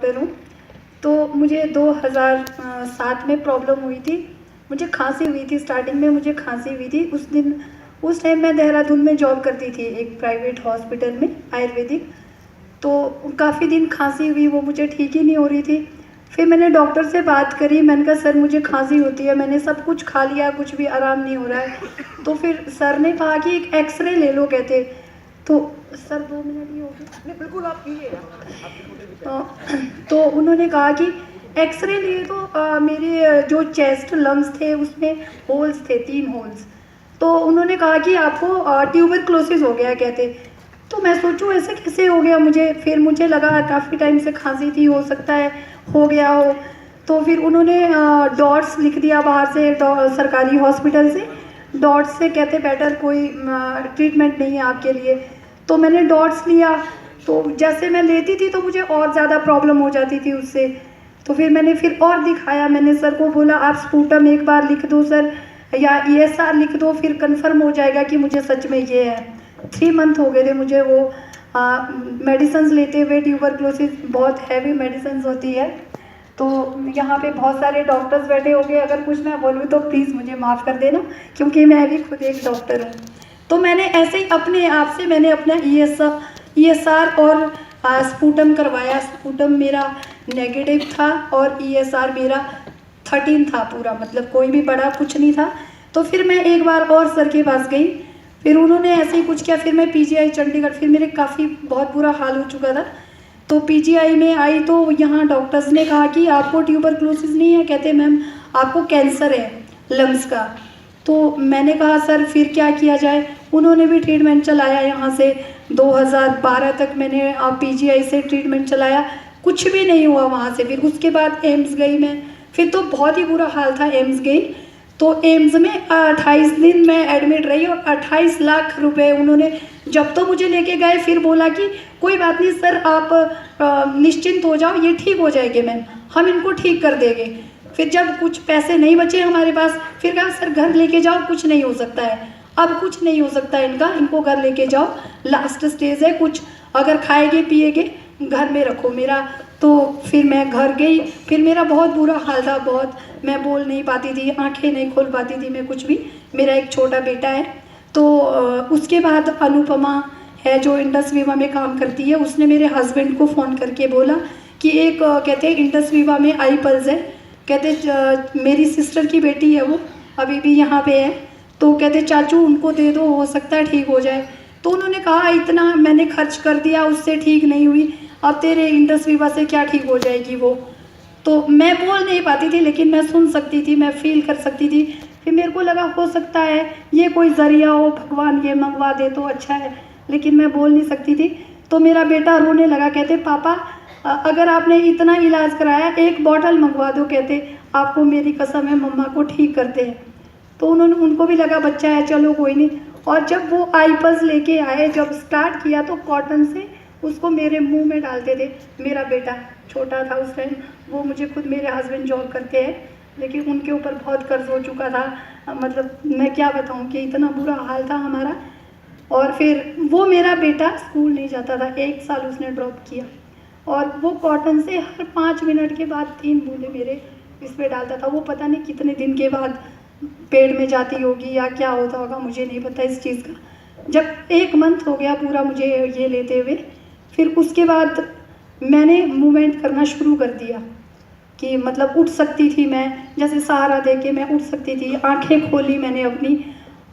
Doctor हूँ। तो मुझे 2007 में प्रॉब्लम हुई थी, मुझे खांसी हुई थी। स्टार्टिंग में मुझे खांसी हुई थी। उस टाइम मैं देहरादून में जॉब करती थी एक प्राइवेट हॉस्पिटल में आयुर्वेदिक। तो काफ़ी दिन खांसी हुई, वो मुझे ठीक ही नहीं हो रही थी। फिर मैंने डॉक्टर से बात करी, मैंने कहा सर मुझे खांसी होती है, मैंने सब कुछ खा लिया, कुछ भी आराम नहीं हो रहा है। तो फिर सर ने कहा कि एक एक्सरे ले लो कहते। तो सर 2 मिनट ही हो गए। नहीं बिल्कुल आप कीजिए। तो उन्होंने कहा कि एक्सरे लिए तो मेरे जो चेस्ट लंग्स थे उसमें होल्स थे, 3 होल्स। तो उन्होंने कहा कि आपको ट्यूबरक्लोसिस हो गया कहते। तो मैं सोचूं ऐसे कैसे हो गया मुझे। फिर मुझे लगा काफ़ी टाइम से खांसी थी, हो सकता है हो गया हो। तो फिर उन्होंने डॉट्स लिख दिया बाहर से, सरकारी हॉस्पिटल से। डॉट्स से कहते बेटर कोई ट्रीटमेंट नहीं है आपके लिए। तो मैंने डॉट्स लिया, तो जैसे मैं लेती थी तो मुझे और ज़्यादा प्रॉब्लम हो जाती थी उससे। तो फिर मैंने फिर और दिखाया, मैंने सर को बोला आप स्पूटम एक बार लिख दो सर, या ESR लिख दो, फिर कंफर्म हो जाएगा कि मुझे सच में ये है। 3 मंथ हो गए थे मुझे वो मेडिसिन लेते हुए। ट्यूबरक्लोसिस बहुत हैवी मेडिसिन होती है। तो यहाँ पे बहुत सारे डॉक्टर्स बैठे होंगे, अगर कुछ मैं बोलूँ तो प्लीज़ मुझे माफ़ कर देना, क्योंकि मैं भी खुद एक डॉक्टर हूँ। तो मैंने ऐसे ही अपने आप से मैंने अपना ESR और स्पूटम करवाया। स्पूटम मेरा नेगेटिव था और ESR मेरा 13 था पूरा, मतलब कोई भी बड़ा कुछ नहीं था। तो फिर मैं एक बार और सर के पास गई, फिर उन्होंने ऐसे ही कुछ किया। फिर मैं PGI चंडीगढ़, फिर मेरे काफ़ी बहुत बुरा हाल हो चुका था। तो PGI में आई तो यहाँ डॉक्टर्स ने कहा कि आपको ट्यूबरक्लोसिस नहीं है, कहते मैम आपको कैंसर है लंग्स का। तो मैंने कहा सर फिर क्या किया जाए। उन्होंने भी ट्रीटमेंट चलाया यहाँ से 2012 तक मैंने PGI से ट्रीटमेंट चलाया, कुछ भी नहीं हुआ वहाँ से। फिर उसके बाद एम्स गई मैं, फिर तो बहुत ही बुरा हाल था। एम्स गई तो एम्स में 28 दिन मैं एडमिट रही और 28 लाख रुपए उन्होंने, जब तो मुझे लेके गए फिर बोला कि कोई बात नहीं सर आप निश्चिंत हो जाओ, ये ठीक हो जाएंगे मैम, हम इनको ठीक कर देंगे। फिर जब कुछ पैसे नहीं बचे हमारे पास, फिर कहा सर घर लेके जाओ, कुछ नहीं हो सकता है, अब कुछ नहीं हो सकता है इनका, इनको घर लेके जाओ, लास्ट स्टेज है, कुछ अगर खाएंगे पिएगे घर में रखो मेरा। तो फिर मैं घर गई, फिर मेरा बहुत बुरा हाल था, बहुत, मैं बोल नहीं पाती थी, आंखें नहीं खोल पाती थी मैं कुछ भी। मेरा एक छोटा बेटा है। तो उसके बाद अनुपमा है जो इंडस वीवा में काम करती है, उसने मेरे हस्बैंड को फ़ोन करके बोला कि एक कहते हैं इंडस वीवा में आई पल्स है, कहते मेरी सिस्टर की बेटी है, वो अभी भी यहाँ पे है। तो कहते चाचू उनको दे दो, हो सकता है ठीक हो जाए। तो उन्होंने कहा इतना मैंने खर्च कर दिया, उससे ठीक नहीं हुई, अब तेरे इंडस वीवा से क्या ठीक हो जाएगी वो। तो मैं बोल नहीं पाती थी, लेकिन मैं सुन सकती थी, मैं फील कर सकती थी। फिर मेरे को लगा हो सकता है ये कोई ज़रिया हो, भगवान ये मंगवा दे तो अच्छा है, लेकिन मैं बोल नहीं सकती थी। तो मेरा बेटा रोने लगा, कहते पापा अगर आपने इतना इलाज कराया एक बॉटल मंगवा दो, कहते आपको मेरी कसम है मम्मा को ठीक करते हैं। तो उनको भी लगा बच्चा है चलो कोई नहीं। और जब वो आईपल्स लेके आए, जब स्टार्ट किया तो कॉटन से उसको मेरे मुंह में डालते थे। मेरा बेटा छोटा था उस टाइम, वो मुझे खुद, मेरे हस्बैंड जॉब करते हैं, लेकिन उनके ऊपर बहुत कर्ज हो चुका था, मतलब मैं क्या बताऊं कि इतना बुरा हाल था हमारा। और फिर वो मेरा बेटा स्कूल नहीं जाता था, 1 साल उसने ड्रॉप किया। और वो कॉटन से हर 5 मिनट के बाद 3 बूंदे मेरे इस पर डालता था। वो पता नहीं कितने दिन के बाद पेट में जाती होगी या क्या होता होगा, मुझे नहीं पता इस चीज़ का। जब 1 मंथ हो गया पूरा मुझे ये लेते हुए, फिर उसके बाद मैंने मूवमेंट करना शुरू कर दिया कि मतलब उठ सकती थी मैं, जैसे सहारा दे के मैं उठ सकती थी, आंखें खोली मैंने अपनी।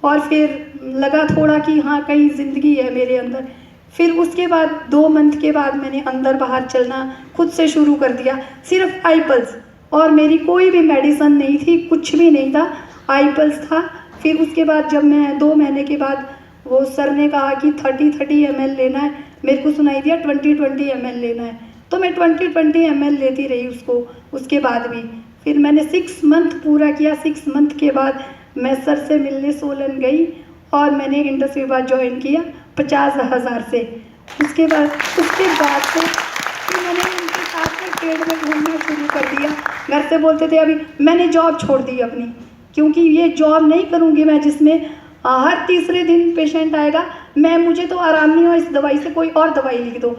और फिर लगा थोड़ा कि हाँ कहीं ज़िंदगी है मेरे अंदर। फिर उसके बाद 2 मंथ के बाद मैंने अंदर बाहर चलना खुद से शुरू कर दिया, सिर्फ आईपल्स, और मेरी कोई भी मेडिसिन नहीं थी, कुछ भी नहीं था, आईपल्स था। फिर उसके बाद जब मैं 2 महीने के बाद, वो सर ने कहा कि 30-30 ml लेना है, मेरे को सुनाई दिया 20-20 ml लेना है, तो मैं 20-20 ml लेती रही उसको। उसके बाद भी फिर मैंने 6 मंथ पूरा किया। 6 मंथ के बाद मैं सर से मिलने सोलन गई और मैंने इंडस वीवा ज्वाइन किया 50,000 से। उसके बाद से फिर मैंने उनके साथ में ट्रेड में घूमना शुरू कर दिया। घर से बोलते थे, अभी मैंने जॉब छोड़ दी अपनी, क्योंकि ये जॉब नहीं करूँगी मैं जिसमें हर तीसरे दिन पेशेंट आएगा, मुझे तो आराम नहीं हो, इस दवाई से कोई और दवाई लिख दो।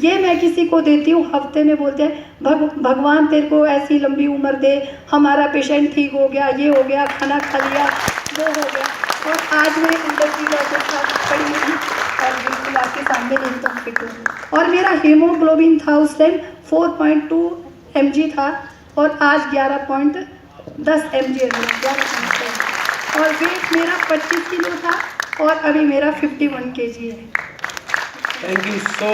ये मैं किसी को देती हूँ, हफ्ते में बोलते हैं भगवान तेरे को ऐसी लंबी उम्र दे, हमारा पेशेंट ठीक हो गया, ये हो गया, खाना खा लिया, वो हो गया। और आज मैं इंडस्ट्री डॉक्टर के साथ खड़ी हुई और बिल्कुल आपके सामने एकदम फिट हूँ। और मेरा हीमोग्लोबिन था उस टाइम 4.2 mg था और आज 11.10 mg है, 11.10। और वेट मेरा 25 किलो था और अभी मेरा 51 kg है। Thank you so